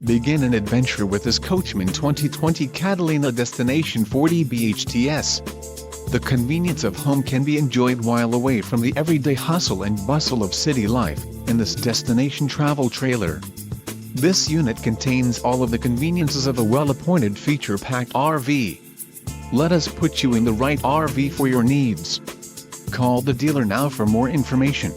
Begin an adventure with this Coachmen 2020 Catalina Destination 40 BHTS. The convenience of home can be enjoyed while away from the everyday hustle and bustle of city life, in this destination travel trailer. This unit contains all of the conveniences of a well-appointed feature-packed RV. Let us put you in the right RV for your needs. Call the dealer now for more information.